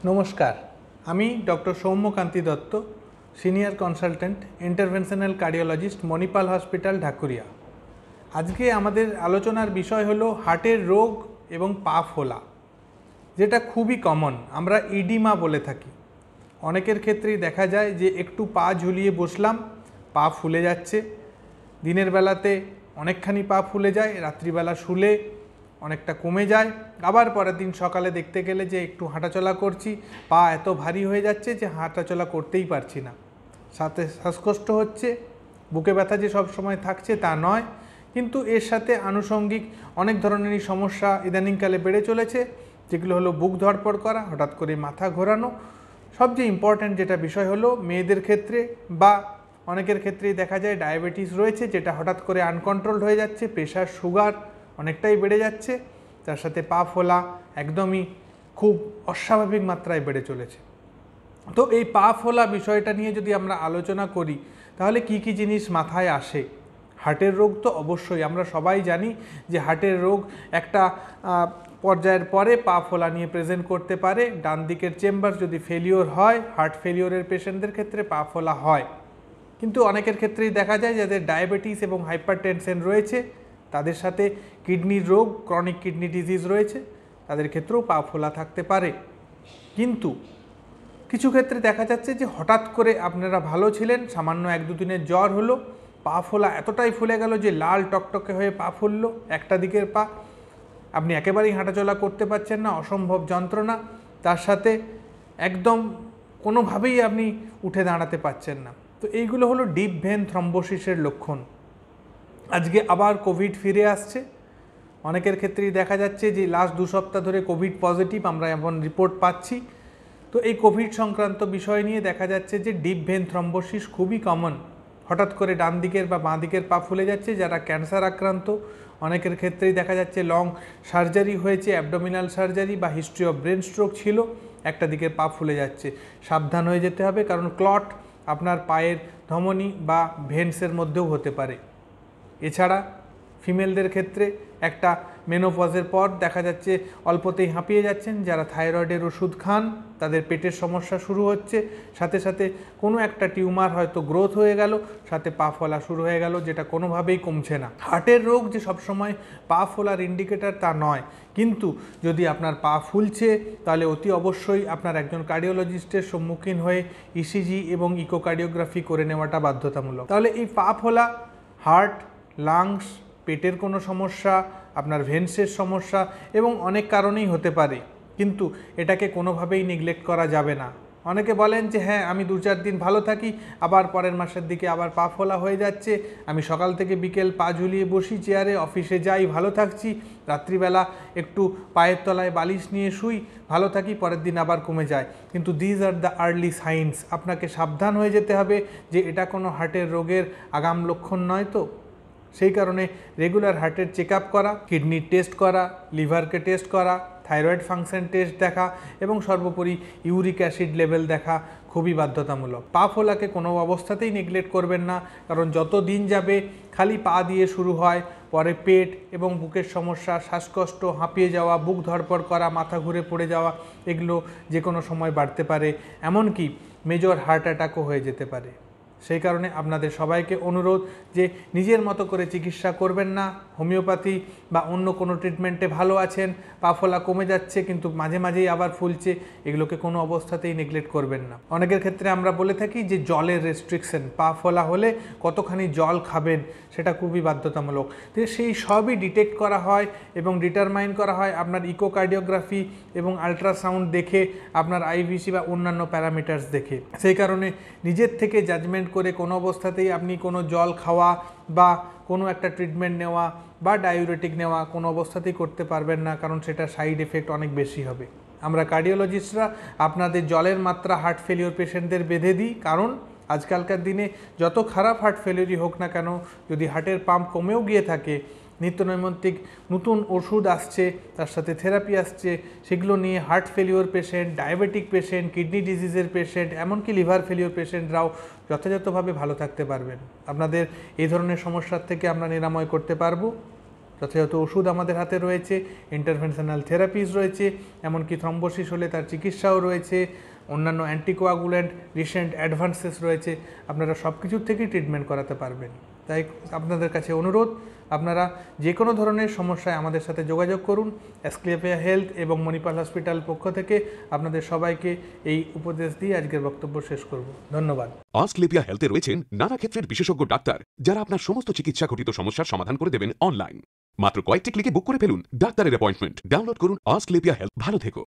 নমস্কার, আমি doctor Soumyakanti Dutta, senior consultant interventional cardiologist, Manipal hospital, Dhakuria. আজকে আমাদের আলোচনার বিষয় হলো হার্টের রোগ এবং পা ফোলা, যেটা খুবই কমন, আমরা ইডিমা বলে থাকি। অনেকের ক্ষেত্রেই দেখা যায় যে একটু পা ঝুলিয়ে বসলাম, পা ফুলে যাচ্ছে। দিনের বেলাতে অনেকখানি পা ফুলে যায়, রাত্রিবেলা শুলে অনেকটা কমে যায়, আবার পরের দিন সকালে দেখতে গেলে যে একটু হাঁটাচলা করছি, পা এত ভারী হয়ে যাচ্ছে যে হাঁটাচলা করতেই পারছি না। সাথে শ্বাসকষ্ট হচ্ছে, বুকে ব্যথা যে সব সময় থাকছে তা নয়, কিন্তু এর সাথে আনুষঙ্গিক অনেক ধরনেরই সমস্যা ইদানিংকালে বেড়ে চলেছে, যেগুলো হলো বুক ধড়ফড় করা, হঠাৎ করে মাথা ঘোরানো। সবচেয়ে ইম্পর্ট্যান্ট যেটা বিষয় হলো মেয়েদের ক্ষেত্রে বা অনেকের ক্ষেত্রেই দেখা যায় ডায়াবেটিস রয়েছে, যেটা হঠাৎ করে আনকন্ট্রোলড হয়ে যাচ্ছে, প্রেশার, সুগার অনেকটাই বেড়ে যাচ্ছে, তার সাথে পা ফোলা একদমই খুব অস্বাভাবিক মাত্রায় বেড়ে চলেছে। তো এই পা ফোলা বিষয়টা নিয়ে যদি আমরা আলোচনা করি, তাহলে কি কি জিনিস মাথায় আসে? হার্টের রোগ তো অবশ্যই, আমরা সবাই জানি যে হার্টের রোগ একটা পর্যায়ের পরে পা ফোলা নিয়ে প্রেজেন্ট করতে পারে। ডান দিকের চেম্বার যদি ফেলিওর হয়, হার্ট ফেলিওরের পেশেন্টদের ক্ষেত্রে পা ফোলা হয়। কিন্তু অনেকের ক্ষেত্রেই দেখা যায় যাদের ডায়াবেটিস এবং হাইপারটেনশন রয়েছে, তাদের সাথে কিডনির রোগ, ক্রনিক কিডনি ডিজিজ রয়েছে, তাদের ক্ষেত্রেও পা ফোলা থাকতে পারে। কিন্তু কিছু ক্ষেত্রে দেখা যাচ্ছে যে হঠাৎ করে আপনারা ভালো ছিলেন, সামান্য 1-2 দিনের জ্বর হলো, পা ফোলা এতটাই ফুলে গেল যে লাল টকটকে হয়ে পা ফুললো, একটা দিকের পা, আপনি একেবারেই হাঁটাচলা করতে পারছেন না, অসম্ভব যন্ত্রণা, তার সাথে একদম কোনোভাবেই আপনি উঠে দাঁড়াতে পারছেন না। তো এইগুলো হলো ডিপ ভেন থ্রম্বোসিসের লক্ষণ। আজকে আবার কোভিড ফিরে আসছে, অনেকের ক্ষেত্রেই দেখা যাচ্ছে যে লাস্ট 2 সপ্তাহ ধরে কোভিড পজিটিভ আমরা এমন রিপোর্ট পাচ্ছি। তো এই কোভিড সংক্রান্ত বিষয় নিয়ে দেখা যাচ্ছে যে ডিপ ভেন থ্রম্বোসিস খুবই কমন। হঠাৎ করে ডান দিকের বা বাঁ দিকের পা ফুলে যাচ্ছে, যারা ক্যান্সার আক্রান্ত, অনেকের ক্ষেত্রেই দেখা যাচ্ছে লং সার্জারি হয়েছে, অ্যাবডোমিনাল সার্জারি বা হিস্ট্রি অফ ব্রেন স্ট্রোক ছিল, একটা দিকের পা ফুলে যাচ্ছে। সাবধান হয়ে যেতে হবে, কারণ ক্লট আপনার পায়ের ধমনী বা ভেন্সের মধ্যেও হতে পারে। এছাড়া ফিমেলদের ক্ষেত্রে একটা মেনোপজের পর দেখা যাচ্ছে অল্পতেই হাঁপিয়ে যাচ্ছেন, যারা থাইরয়েডের ওষুধ খান তাদের পেটের সমস্যা শুরু হচ্ছে, সাথে সাথে কোনো একটা টিউমার হয়তো গ্রোথ হয়ে গেল, সাথে পা ফোলা শুরু হয়ে গেল, যেটা কোনোভাবেই কমছে না। হার্টের রোগ যে সবসময় পা ফোলার ইন্ডিকেটর তা নয়, কিন্তু যদি আপনার পা ফুলছে তাহলে অতি অবশ্যই আপনার একজন কার্ডিওলজিস্টের সম্মুখীন হয়ে ইসিজি এবং ইকোকার্ডিওগ্রাফি করে নেওয়াটা বাধ্যতামূলক। তাহলে এই পা ফোলা হার্ট, লাংস, পেটের কোনো সমস্যা, আপনার ভেন্সের সমস্যা এবং অনেক কারণেই হতে পারে, কিন্তু এটাকে কোনোভাবেই নেগলেক্ট করা যাবে না। অনেকে বলেন যে হ্যাঁ, আমি 2-4 দিন ভালো থাকি, আবার পরের মাসের দিকে আবার পা ফোলা হয়ে যাচ্ছে, আমি সকাল থেকে বিকেল পা ঝুলিয়ে বসি চেয়ারে, অফিসে যাই ভালো থাকছি, রাত্রিবেলা একটু পায়ের তলায় বালিশ নিয়ে শুই, ভালো থাকি, পরের দিন আবার কমে যায়। কিন্তু these are the early science. আপনাকে সাবধান হয়ে যেতে হবে যে এটা কোনো হার্টের রোগের আগাম লক্ষণ নয়। তো সেই কারণে রেগুলার হার্টের চেক আপ করা, কিডনির টেস্ট করা, লিভারকে টেস্ট করা, থাইরয়েড ফাংশন টেস্ট দেখা এবং সর্বোপরি ইউরিক অ্যাসিড লেভেল দেখা খুবই বাধ্যতামূলক। পা ফোলাকে কোনো অবস্থাতেই নেগলেক্ট করবেন না, কারণ যত দিন যাবে খালি পা দিয়ে শুরু হয়, পরে পেট এবং বুকের সমস্যা, শ্বাসকষ্ট, হাঁপিয়ে যাওয়া, বুক ধড়ফড় করা, মাথা ঘুরে পড়ে যাওয়া, এগুলো যে কোনো সময় বাড়তে পারে, এমনকি মেজর হার্ট অ্যাটাকও হয়ে যেতে পারে। সেই কারণে আপনাদের সবাইকে অনুরোধ যে নিজের মতো করে চিকিৎসা করবেন না। হোমিওপ্যাথি বা অন্য কোনো ট্রিটমেন্টে ভালো আছেন, পা ফোলা কমে যাচ্ছে কিন্তু মাঝে মাঝেই আবার ফুলছে, এগুলোকে কোনো অবস্থাতেই নেগলেক্ট করবেন না। অনেকের ক্ষেত্রে আমরা বলে থাকি যে জলের রেস্ট্রিকশন, পা ফোলা হলে কতখানি জল খাবেন সেটা খুবই বাধ্যতামূলক। তো সেই সবই ডিটেক্ট করা হয় এবং ডিটারমাইন করা হয় আপনার ইকোকার্ডিওগ্রাফি এবং আলট্রাসাউন্ড দেখে, আপনার আইভিসি বা অন্যান্য প্যারামিটার্স দেখে। সেই কারণে নিজের থেকে জাজমেন্ট করে কোনো অবস্থাতেই আপনি কোনো জল খাওয়া বা কোনো একটা ট্রিটমেন্ট নেওয়া বা ডায়ুরেটিক নেওয়া কোনো অবস্থাতেই করতে পারবেন না, কারণ সেটা সাইড এফেক্ট অনেক বেশি হবে। আমরা কার্ডিওলজিস্টরা আপনাদের জলের মাত্রা হার্ট ফেলিওর পেশেন্টদের বেঁধে দিই, কারণ আজকালকার দিনে যত খারাপ হার্ট ফেলিওরই হোক না কেন, যদি হার্টের পাম্প কমেও গিয়ে থাকে, নিত্যনৈমিত্তিক নতুন ওষুধ আসছে, তার সাথে থেরাপি আসছে, সেগুলো নিয়ে heart failure patient, diabetic patient, kidney ডিজিজের পেশেন্ট, এমনকি লিভার ফেলিওর পেশেন্টরাও যথাযথভাবে ভালো থাকতে পারবেন। আপনাদের এই ধরনের সমস্যার থেকে আমরা নিরাময় করতে পারবো। যথাযথ ওষুধ আমাদের হাতে রয়েছে, ইন্টারভেনশনাল থেরাপিস রয়েছে, এমনকি থ্রম্বোসিস হলে তার চিকিৎসাও রয়েছে, অন্যান্য অ্যান্টিকোয়াগুল্যান্ট রিসেন্ট অ্যাডভান্সেস রয়েছে। আপনারা সব কিছুর থেকেই ট্রিটমেন্ট করাতে পারবেন। তাই আপনাদের কাছে অনুরোধ, আপনারা যে কোনো ধরনের সমস্যায় আমাদের সাথে যোগাযোগ করুন। অ্যাসক্লেপিয়া হেলথ এবং মণিপাল হসপিটাল পক্ষ থেকে আপনাদের সবাইকে এই উপদেশ দিয়ে আজকের বক্তব্য শেষ করব। ধন্যবাদ। অস্ক্লেপিয়া হেলথে রয়েছেন নানা ক্ষেত্রের বিশেষজ্ঞ ডাক্তার, যারা আপনার সমস্ত চিকিৎসা ঘটিত সমস্যার সমাধান করে দেবেন অনলাইন। মাত্র কয়েকটি ক্লিকে বুক করে ফেলুন ডাক্তারের অ্যাপয়েন্টমেন্ট। ডাউনলোড করুন অস্ক্লেপিয়া হেলথ। ভালো থেকো।